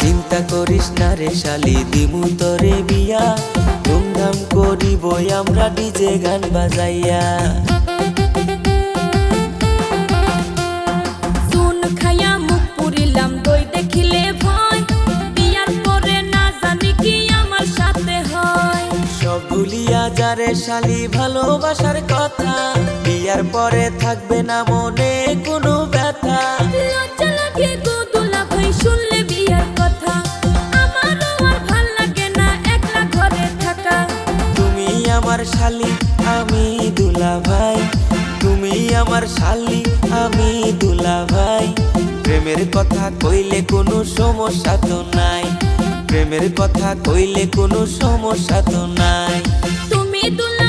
চিন্তা করিস না রে শালি, দিমু তোরে বিয়া, ধুমধাম করিব আমরা ডিজে গান বাজাইয়া। চুন খাইয়া মুখ পুরিলাম, দই দেখিলে ভয়, বিয়ার পরে না জানি কি আমার সাথে হয়। সব ভুলিয়া যারে শালি ভালোবাসার কথা, বিয়ার পরে থাকবে না মনে কোনো ব্যথা। লজ্জা লাগে গো দুলা ভাই শুনলে বিয়ার কথা, আমারও আর ভাল লাগে না একলা ঘরে থাকা। তুমি আমার শালি আমি দুলা ভাই, তুমি আমার শালি আমি দুলা ভাই। প্রেমের কথা কইলে কোনো সমস্যা তো নাই, প্রেমের কথা কইলে কোনো সমস্যা তো নাই। তুমি দুলা